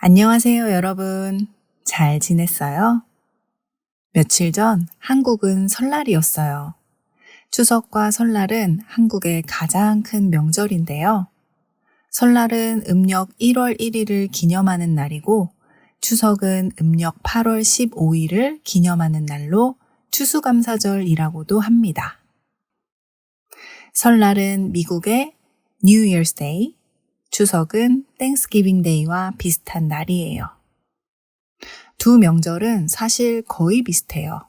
안녕하세요, 여러분. 잘 지냈어요? 며칠 전 한국은 설날이었어요. 추석과 설날은 한국의 가장 큰 명절인데요. 설날은 음력 1월 1일을 기념하는 날이고, 추석은 음력 8월 15일을 기념하는 날로 추수감사절이라고도 합니다. 설날은 미국의 New Year's Day, 추석은 Thanksgiving Day와 비슷한 날이에요. 두 명절은 사실 거의 비슷해요.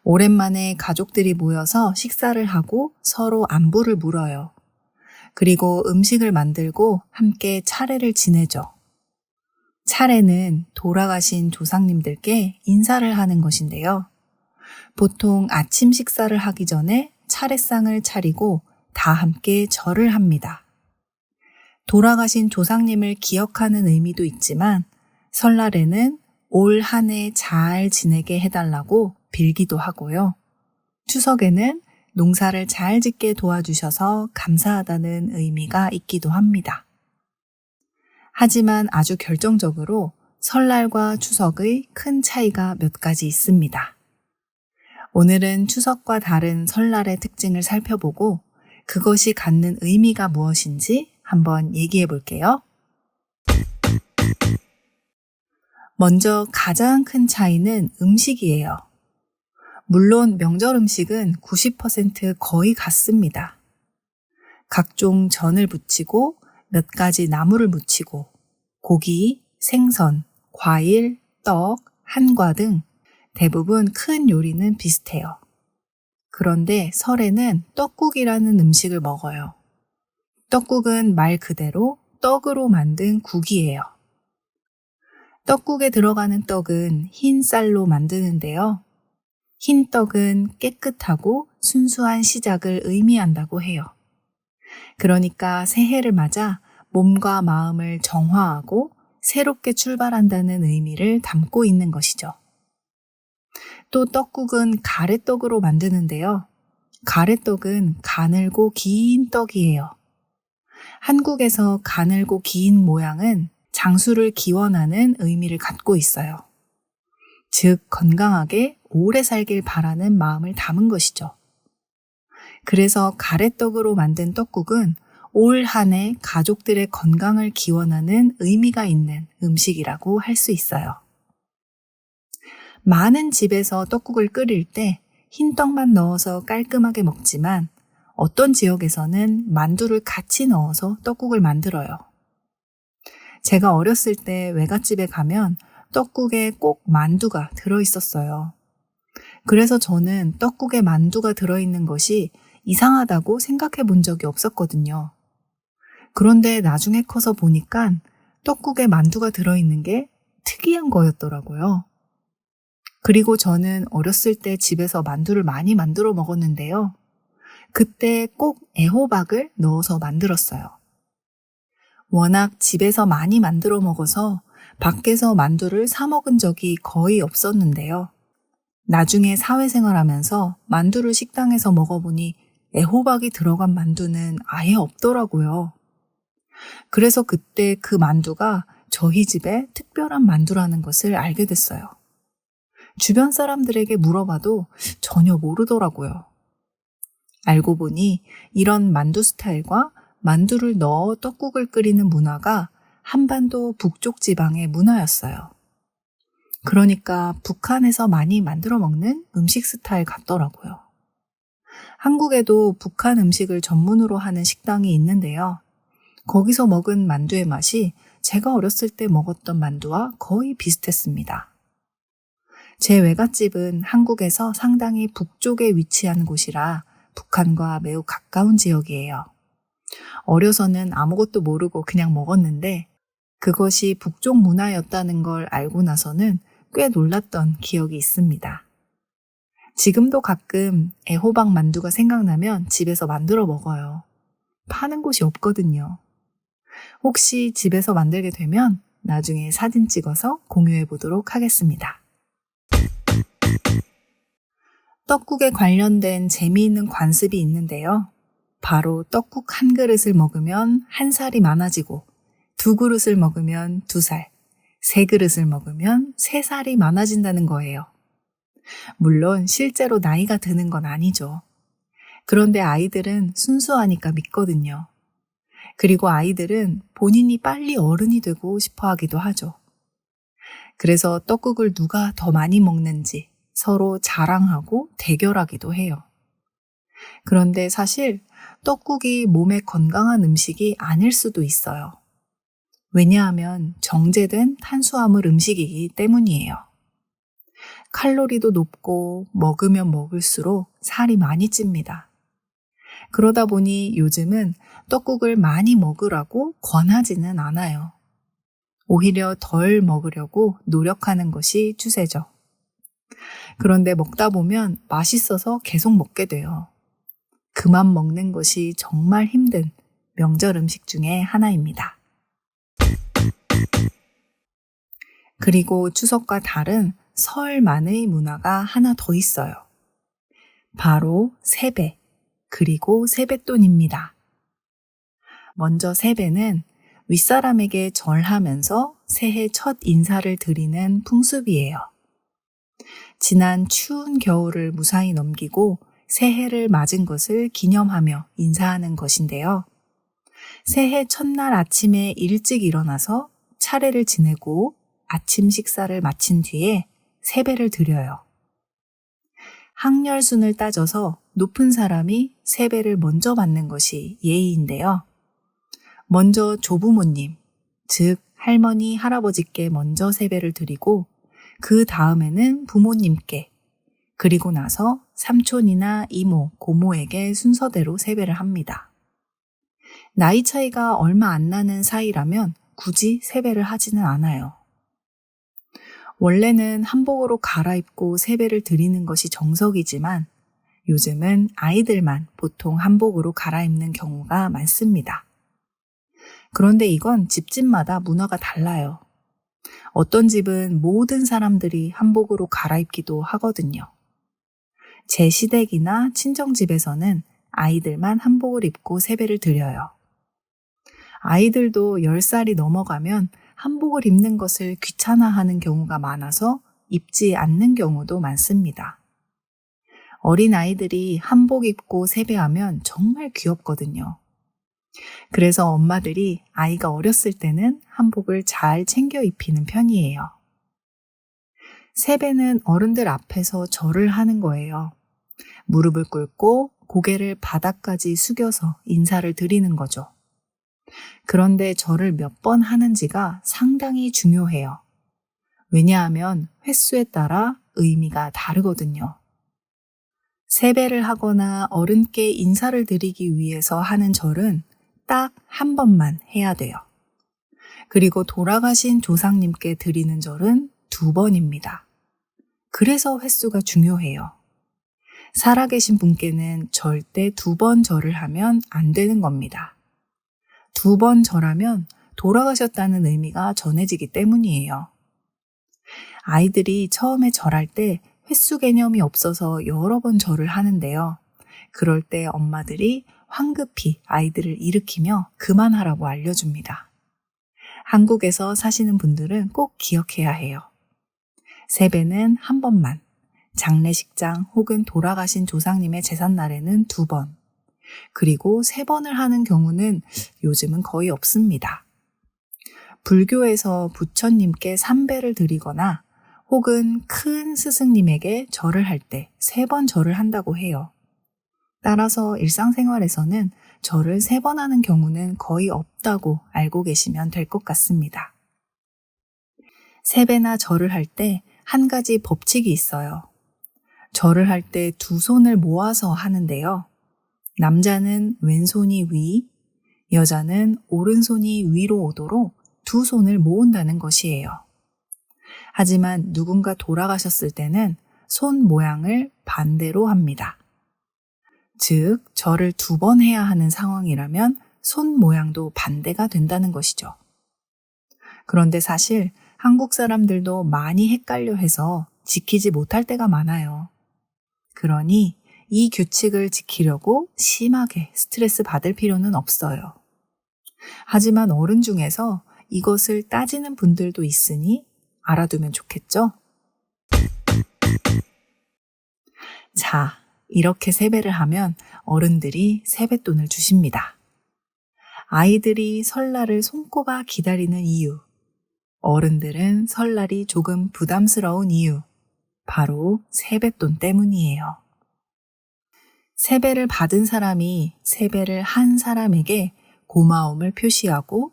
오랜만에 가족들이 모여서 식사를 하고 서로 안부를 물어요. 그리고 음식을 만들고 함께 차례를 지내죠. 차례는 돌아가신 조상님들께 인사를 하는 것인데요. 보통 아침 식사를 하기 전에 차례상을 차리고 다 함께 절을 합니다. 돌아가신 조상님을 기억하는 의미도 있지만 설날에는 올 한 해 잘 지내게 해달라고 빌기도 하고요. 추석에는 농사를 잘 짓게 도와주셔서 감사하다는 의미가 있기도 합니다. 하지만 아주 결정적으로 설날과 추석의 큰 차이가 몇 가지 있습니다. 오늘은 추석과 다른 설날의 특징을 살펴보고 그것이 갖는 의미가 무엇인지 한번 얘기해 볼게요. 먼저 가장 큰 차이는 음식이에요. 물론 명절 음식은 90% 거의 같습니다. 각종 전을 부치고 몇 가지 나물을 무치고 고기, 생선, 과일, 떡, 한과 등 대부분 큰 요리는 비슷해요. 그런데 설에는 떡국이라는 음식을 먹어요. 떡국은 말 그대로 떡으로 만든 국이에요. 떡국에 들어가는 떡은 흰 쌀로 만드는데요. 흰 떡은 깨끗하고 순수한 시작을 의미한다고 해요. 그러니까 새해를 맞아 몸과 마음을 정화하고 새롭게 출발한다는 의미를 담고 있는 것이죠. 또 떡국은 가래떡으로 만드는데요. 가래떡은 가늘고 긴 떡이에요. 한국에서 가늘고 긴 모양은 장수를 기원하는 의미를 갖고 있어요. 즉 건강하게 오래 살길 바라는 마음을 담은 것이죠. 그래서 가래떡으로 만든 떡국은 올 한 해 가족들의 건강을 기원하는 의미가 있는 음식이라고 할 수 있어요. 많은 집에서 떡국을 끓일 때 흰떡만 넣어서 깔끔하게 먹지만 어떤 지역에서는 만두를 같이 넣어서 떡국을 만들어요. 제가 어렸을 때 외갓집에 가면 떡국에 꼭 만두가 들어있었어요. 그래서 저는 떡국에 만두가 들어있는 것이 이상하다고 생각해 본 적이 없었거든요. 그런데 나중에 커서 보니까 떡국에 만두가 들어있는 게 특이한 거였더라고요. 그리고 저는 어렸을 때 집에서 만두를 많이 만들어 먹었는데요. 그때 꼭 애호박을 넣어서 만들었어요. 워낙 집에서 많이 만들어 먹어서 밖에서 만두를 사 먹은 적이 거의 없었는데요. 나중에 사회생활하면서 만두를 식당에서 먹어보니 애호박이 들어간 만두는 아예 없더라고요. 그래서 그때 그 만두가 저희 집의 특별한 만두라는 것을 알게 됐어요. 주변 사람들에게 물어봐도 전혀 모르더라고요. 알고 보니 이런 만두 스타일과 만두를 넣어 떡국을 끓이는 문화가 한반도 북쪽 지방의 문화였어요. 그러니까 북한에서 많이 만들어 먹는 음식 스타일 같더라고요. 한국에도 북한 음식을 전문으로 하는 식당이 있는데요. 거기서 먹은 만두의 맛이 제가 어렸을 때 먹었던 만두와 거의 비슷했습니다. 제 외갓집은 한국에서 상당히 북쪽에 위치한 곳이라 북한과 매우 가까운 지역이에요. 어려서는 아무것도 모르고 그냥 먹었는데 그것이 북쪽 문화였다는 걸 알고 나서는 꽤 놀랐던 기억이 있습니다. 지금도 가끔 애호박 만두가 생각나면 집에서 만들어 먹어요. 파는 곳이 없거든요. 혹시 집에서 만들게 되면 나중에 사진 찍어서 공유해 보도록 하겠습니다. 떡국에 관련된 재미있는 관습이 있는데요. 바로 떡국 한 그릇을 먹으면 한 살이 많아지고 두 그릇을 먹으면 2살, 세 그릇을 먹으면 3살이 많아진다는 거예요. 물론 실제로 나이가 드는 건 아니죠. 그런데 아이들은 순수하니까 믿거든요. 그리고 아이들은 본인이 빨리 어른이 되고 싶어 하기도 하죠. 그래서 떡국을 누가 더 많이 먹는지 서로 자랑하고 대결하기도 해요. 그런데 사실 떡국이 몸에 건강한 음식이 아닐 수도 있어요. 왜냐하면 정제된 탄수화물 음식이기 때문이에요. 칼로리도 높고 먹으면 먹을수록 살이 많이 찝니다. 그러다 보니 요즘은 떡국을 많이 먹으라고 권하지는 않아요. 오히려 덜 먹으려고 노력하는 것이 추세죠. 그런데 먹다 보면 맛있어서 계속 먹게 돼요. 그만 먹는 것이 정말 힘든 명절 음식 중에 하나입니다. 그리고 추석과 다른 설만의 문화가 하나 더 있어요. 바로 세배, 그리고 세뱃돈입니다. 먼저 세배는 윗사람에게 절하면서 새해 첫 인사를 드리는 풍습이에요. 지난 추운 겨울을 무사히 넘기고 새해를 맞은 것을 기념하며 인사하는 것인데요. 새해 첫날 아침에 일찍 일어나서 차례를 지내고 아침 식사를 마친 뒤에 세배를 드려요. 학렬순을 따져서 높은 사람이 세배를 먼저 받는 것이 예의인데요. 먼저 조부모님, 즉 할머니, 할아버지께 먼저 세배를 드리고 그 다음에는 부모님께, 그리고 나서 삼촌이나 이모, 고모에게 순서대로 세배를 합니다. 나이 차이가 얼마 안 나는 사이라면 굳이 세배를 하지는 않아요. 원래는 한복으로 갈아입고 세배를 드리는 것이 정석이지만 요즘은 아이들만 보통 한복으로 갈아입는 경우가 많습니다. 그런데 이건 집집마다 문화가 달라요. 어떤 집은 모든 사람들이 한복으로 갈아입기도 하거든요. 제 시댁이나 친정집에서는 아이들만 한복을 입고 세배를 드려요. 아이들도 10살이 넘어가면 한복을 입는 것을 귀찮아하는 경우가 많아서 입지 않는 경우도 많습니다. 어린 아이들이 한복 입고 세배하면 정말 귀엽거든요. 그래서 엄마들이 아이가 어렸을 때는 한복을 잘 챙겨 입히는 편이에요. 세배는 어른들 앞에서 절을 하는 거예요. 무릎을 꿇고 고개를 바닥까지 숙여서 인사를 드리는 거죠. 그런데 절을 몇 번 하는지가 상당히 중요해요. 왜냐하면 횟수에 따라 의미가 다르거든요. 세배를 하거나 어른께 인사를 드리기 위해서 하는 절은 딱 한 번만 해야 돼요. 그리고 돌아가신 조상님께 드리는 절은 2번입니다. 그래서 횟수가 중요해요. 살아계신 분께는 절대 2번 절을 하면 안 되는 겁니다. 2번 절하면 돌아가셨다는 의미가 전해지기 때문이에요. 아이들이 처음에 절할 때 횟수 개념이 없어서 여러 번 절을 하는데요. 그럴 때 엄마들이 황급히 아이들을 일으키며 그만하라고 알려줍니다. 한국에서 사시는 분들은 꼭 기억해야 해요. 세배는 한 번만, 장례식장 혹은 돌아가신 조상님의 제삿날에는 2번, 그리고 3번을 하는 경우는 요즘은 거의 없습니다. 불교에서 부처님께 삼배를 드리거나 혹은 큰 스승님에게 절을 할 때 3번 절을 한다고 해요. 따라서 일상생활에서는 절을 3번 하는 경우는 거의 없다고 알고 계시면 될 것 같습니다. 세배나 절을 할 때 한 가지 법칙이 있어요. 절을 할 때 2손을 모아서 하는데요. 남자는 왼손이 위, 여자는 오른손이 위로 오도록 2손을 모은다는 것이에요. 하지만 누군가 돌아가셨을 때는 손 모양을 반대로 합니다. 즉, 절을 2번 해야 하는 상황이라면 손 모양도 반대가 된다는 것이죠. 그런데 사실 한국 사람들도 많이 헷갈려 해서 지키지 못할 때가 많아요. 그러니 이 규칙을 지키려고 심하게 스트레스 받을 필요는 없어요. 하지만 어른 중에서 이것을 따지는 분들도 있으니 알아두면 좋겠죠? 자, 이렇게 세배를 하면 어른들이 세뱃돈을 주십니다. 아이들이 설날을 손꼽아 기다리는 이유, 어른들은 설날이 조금 부담스러운 이유, 바로 세뱃돈 때문이에요. 세배를 받은 사람이 세배를 한 사람에게 고마움을 표시하고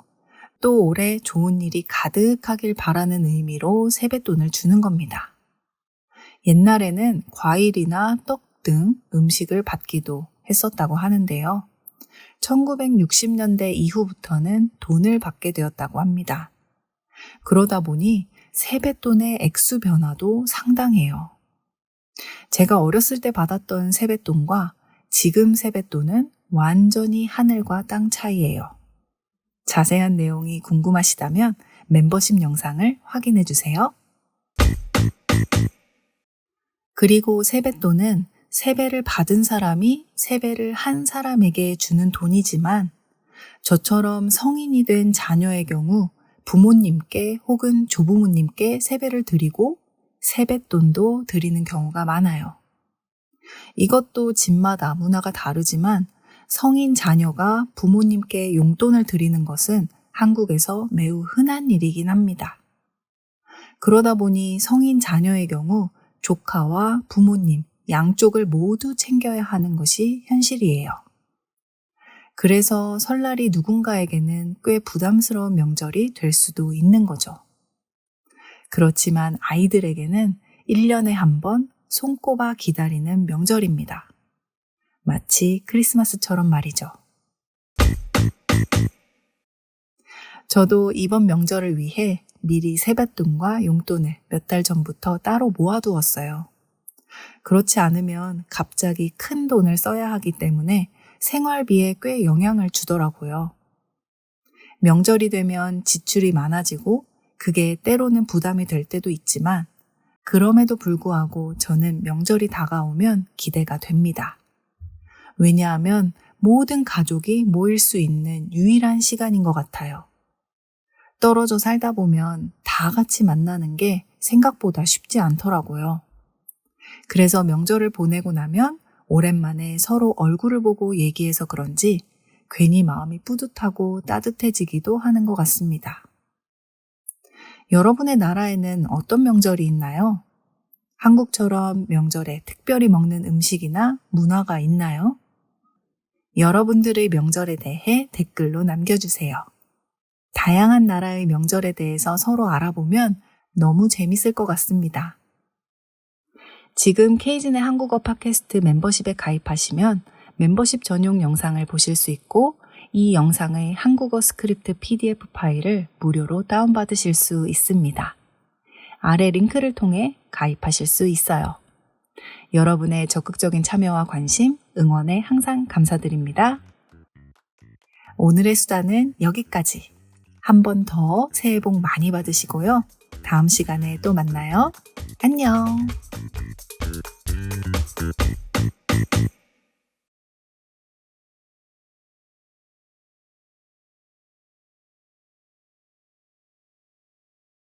또 올해 좋은 일이 가득하길 바라는 의미로 세뱃돈을 주는 겁니다. 옛날에는 과일이나 떡 등 음식을 받기도 했었다고 하는데요. 1960년대 이후부터는 돈을 받게 되었다고 합니다. 그러다 보니 세뱃돈의 액수 변화도 상당해요. 제가 어렸을 때 받았던 세뱃돈과 지금 세뱃돈은 완전히 하늘과 땅 차이예요. 자세한 내용이 궁금하시다면 멤버십 영상을 확인해 주세요. 그리고 세뱃돈은 세배를 받은 사람이 세배를 한 사람에게 주는 돈이지만 저처럼 성인이 된 자녀의 경우 부모님께 혹은 조부모님께 세배를 드리고 세뱃돈도 드리는 경우가 많아요. 이것도 집마다 문화가 다르지만 성인 자녀가 부모님께 용돈을 드리는 것은 한국에서 매우 흔한 일이긴 합니다. 그러다 보니 성인 자녀의 경우 조카와 부모님, 양쪽을 모두 챙겨야 하는 것이 현실이에요. 그래서 설날이 누군가에게는 꽤 부담스러운 명절이 될 수도 있는 거죠. 그렇지만 아이들에게는 1년에 한 번 손꼽아 기다리는 명절입니다. 마치 크리스마스처럼 말이죠. 저도 이번 명절을 위해 미리 세뱃돈과 용돈을 몇 달 전부터 따로 모아두었어요. 그렇지 않으면 갑자기 큰 돈을 써야 하기 때문에 생활비에 꽤 영향을 주더라고요. 명절이 되면 지출이 많아지고 그게 때로는 부담이 될 때도 있지만 그럼에도 불구하고 저는 명절이 다가오면 기대가 됩니다. 왜냐하면 모든 가족이 모일 수 있는 유일한 시간인 것 같아요. 떨어져 살다 보면 다 같이 만나는 게 생각보다 쉽지 않더라고요. 그래서 명절을 보내고 나면 오랜만에 서로 얼굴을 보고 얘기해서 그런지 괜히 마음이 뿌듯하고 따뜻해지기도 하는 것 같습니다. 여러분의 나라에는 어떤 명절이 있나요? 한국처럼 명절에 특별히 먹는 음식이나 문화가 있나요? 여러분들의 명절에 대해 댓글로 남겨주세요. 다양한 나라의 명절에 대해서 서로 알아보면 너무 재밌을 것 같습니다. 지금 케이진의 한국어 팟캐스트 멤버십에 가입하시면 멤버십 전용 영상을 보실 수 있고 이 영상의 한국어 스크립트 PDF 파일을 무료로 다운받으실 수 있습니다. 아래 링크를 통해 가입하실 수 있어요. 여러분의 적극적인 참여와 관심, 응원에 항상 감사드립니다. 오늘의 수다는 여기까지. 한 번 더 새해 복 많이 받으시고요. 다음 시간에 또 만나요. 안녕.